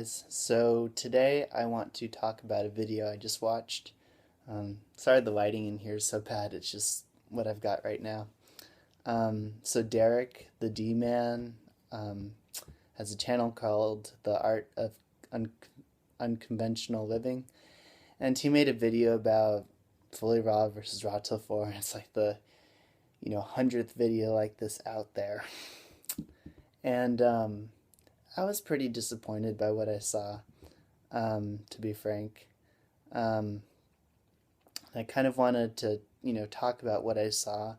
guys. So today I want to talk about a video I just watched. Sorry the lighting in here is so bad, it's just what I've got right now. So Derek, the D-Man, has a channel called The Art of Unconventional Living, and he made a video about fully raw versus raw till 4. It's like the 100th video like this out there. And I was pretty disappointed by what I saw, to be frank. I kind of wanted to, talk about what I saw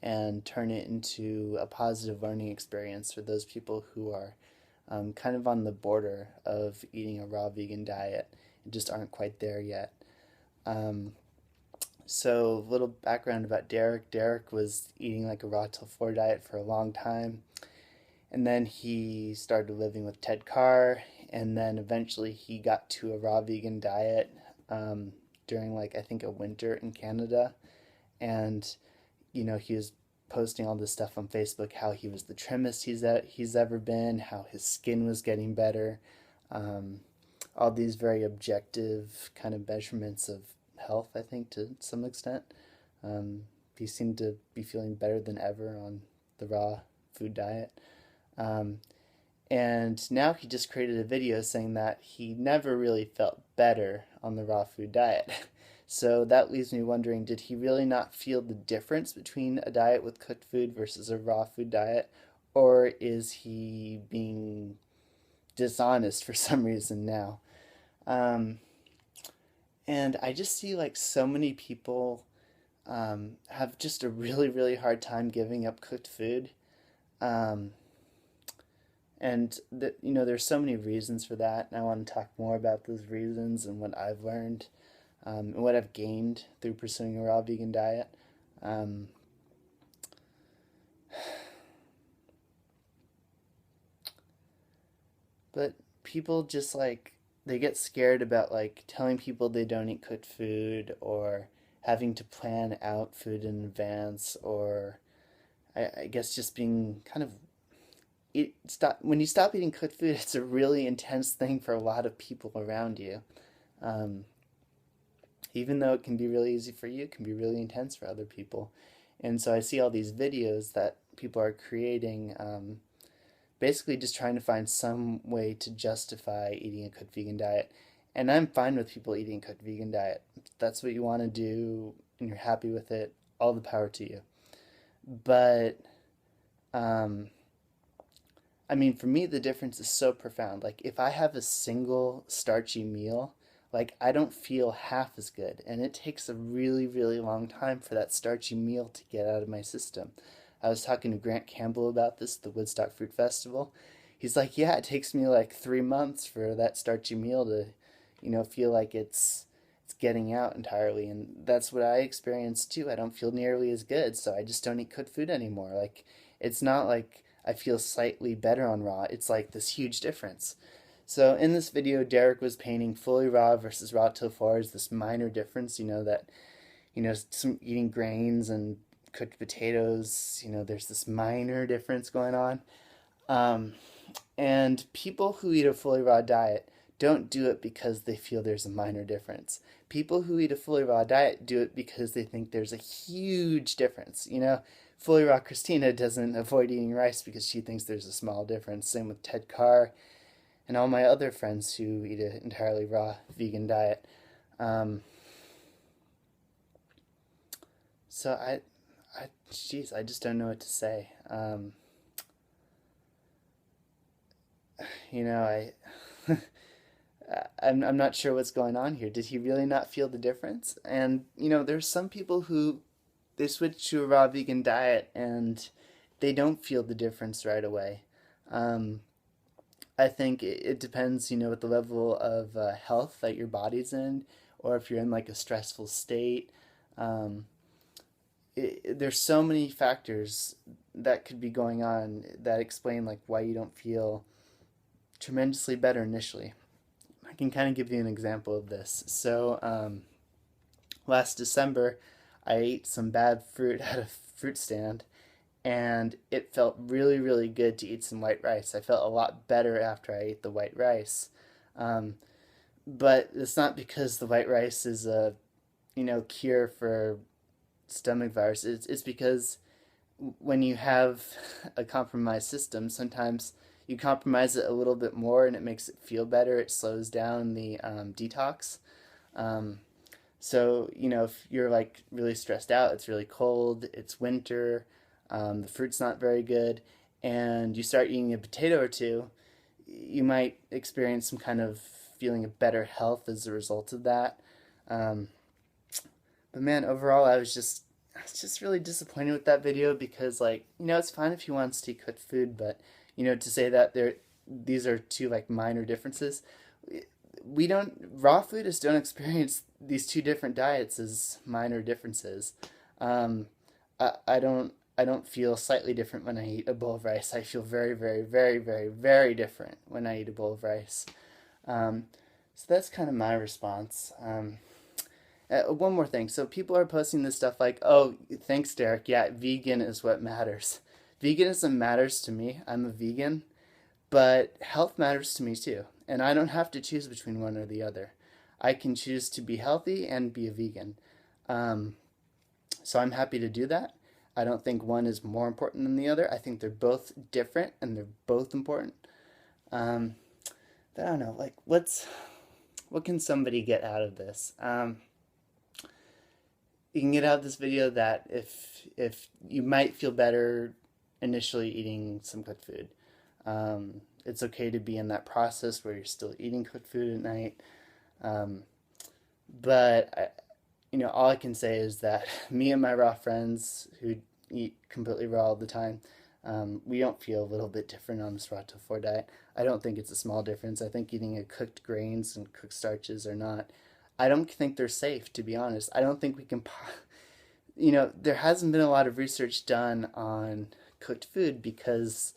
and turn it into a positive learning experience for those people who are kind of on the border of eating a raw vegan diet and just aren't quite there yet. So a little background about Derek. Derek was eating like a raw till 4 diet for a long time. And then he started living with Ted Carr, and then eventually he got to a raw vegan diet during I think a winter in Canada. And he was posting all this stuff on Facebook, how he was the trimmest he's ever been, how his skin was getting better, all these very objective kind of measurements of health, I think, to some extent. He seemed to be feeling better than ever on the raw food diet. And now he just created a video saying that he never really felt better on the raw food diet. So that leaves me wondering, did he really not feel the difference between a diet with cooked food versus a raw food diet? Or is he being dishonest for some reason now? And I just see so many people have just a really, really hard time giving up cooked food. And there's so many reasons for that, and I want to talk more about those reasons and what I've learned, and what I've gained through pursuing a raw vegan diet. But people just they get scared about telling people they don't eat cooked food, or having to plan out food in advance, or I guess just being kind of when you stop eating cooked food, it's a really intense thing for a lot of people around you. Even though it can be really easy for you, it can be really intense for other people. And so I see all these videos that people are creating, basically just trying to find some way to justify eating a cooked vegan diet. And I'm fine with people eating a cooked vegan diet. If that's what you want to do and you're happy with it, all the power to you. But for me, the difference is so profound. If I have a single starchy meal, I don't feel half as good. And it takes a really, really long time for that starchy meal to get out of my system. I was talking to Grant Campbell about this at the Woodstock Fruit Festival. He's like, yeah, it takes me 3 months for that starchy meal to, feel like it's getting out entirely. And that's what I experience too. I don't feel nearly as good, so I just don't eat cooked food anymore. It's not I feel slightly better on raw. It's this huge difference. So in this video, Derek was painting fully raw versus raw till 4 as this minor difference, some eating grains and cooked potatoes, there's this minor difference going on. And people who eat a fully raw diet don't do it because they feel there's a minor difference. People who eat a fully raw diet do it because they think there's a huge difference. Fully raw Christina doesn't avoid eating rice because she thinks there's a small difference. Same with Ted Carr and all my other friends who eat an entirely raw vegan diet. So I just don't know what to say. I'm not sure what's going on here. Did he really not feel the difference? And there's some people who they switch to a raw vegan diet and they don't feel the difference right away. I think it depends, what the level of health that your body's in, or if you're in a stressful state. There's so many factors that could be going on that explain why you don't feel tremendously better initially. I can kind of give you an example of this. So last December, I ate some bad fruit at a fruit stand, and it felt really, really good to eat some white rice. I felt a lot better after I ate the white rice. Um, but it's not because the white rice is a cure for stomach virus. It's because when you have a compromised system, sometimes you compromise it a little bit more and it makes it feel better. It slows down the detox. Um, so, if you're like really stressed out, it's really cold, it's winter, the fruit's not very good, and you start eating a potato or two, you might experience some kind of feeling of better health as a result of that. Um, but man, overall, I was just really disappointed with that video because, like, it's fine if you want to eat cooked food, but to say that these are two like minor differences, we don't raw foodists don't experience these two different diets as minor differences. Um, I don't feel slightly different when I eat a bowl of rice. I feel very, very, very, very, very different when I eat a bowl of rice. Um, so that's kind of my response. One more thing. So people are posting this stuff like, "Oh, thanks, Derek. Yeah, vegan is what matters. Veganism matters to me. I'm a vegan, but health matters to me too, and I don't have to choose between one or the other. I can choose to be healthy and be a vegan. Um, so I'm happy to do that. I don't think one is more important than the other. I think they're both different and they're both important. Um, but I don't know, like what can somebody get out of this? You can get out of this video that if you might feel better initially eating some cooked food. It's okay to be in that process where you're still eating cooked food at night. Um, but all I can say is that me and my raw friends who eat completely raw all the time, we don't feel a little bit different on this raw till 4 diet. I don't think it's a small difference. I think eating a cooked grains and cooked starches are not. I don't think they're safe, to be honest. I don't think we can. There hasn't been a lot of research done on cooked food because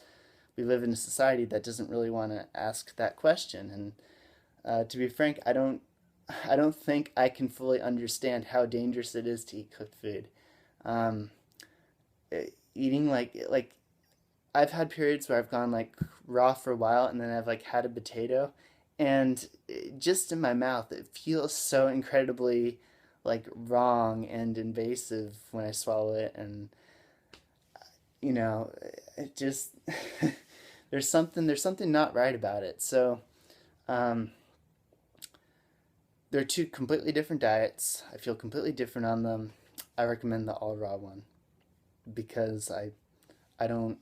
we live in a society that doesn't really want to ask that question. And to be frank, I don't think I can fully understand how dangerous it is to eat cooked food. Um, Eating like I've had periods where I've gone like raw for a while and then I've like had a potato and just in my mouth it feels so incredibly like wrong and invasive when I swallow it and you know it just there's something not right about it. So um, they're two completely different diets. I feel completely different on them. I recommend the all raw one because I don't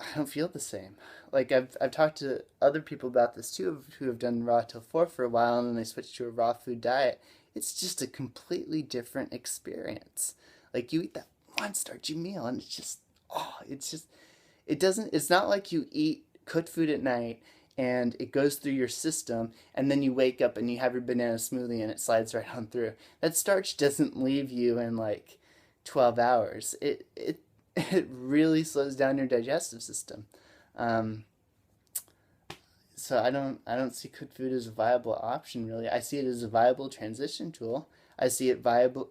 I don't feel the same. Like I've talked to other people about this too who have done raw till 4 for a while and then they switched to a raw food diet. It's just a completely different experience. Like you eat that one starchy meal and it's not like you eat cooked food at night and it goes through your system and then you wake up and you have your banana smoothie and it slides right on through. That starch doesn't leave you in like 12 hours. It really slows down your digestive system. Um, so I don't see cooked food as a viable option really. I see it as a viable transition tool. I see it viable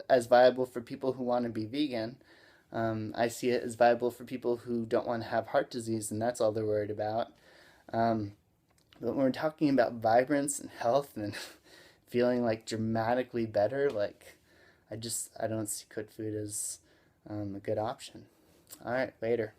for people who want to be vegan. I see it as viable for people who don't want to have heart disease and that's all they're worried about. Um, but when we're talking about vibrance and health and feeling like dramatically better, like I don't see cooked food as a good option. All right, later.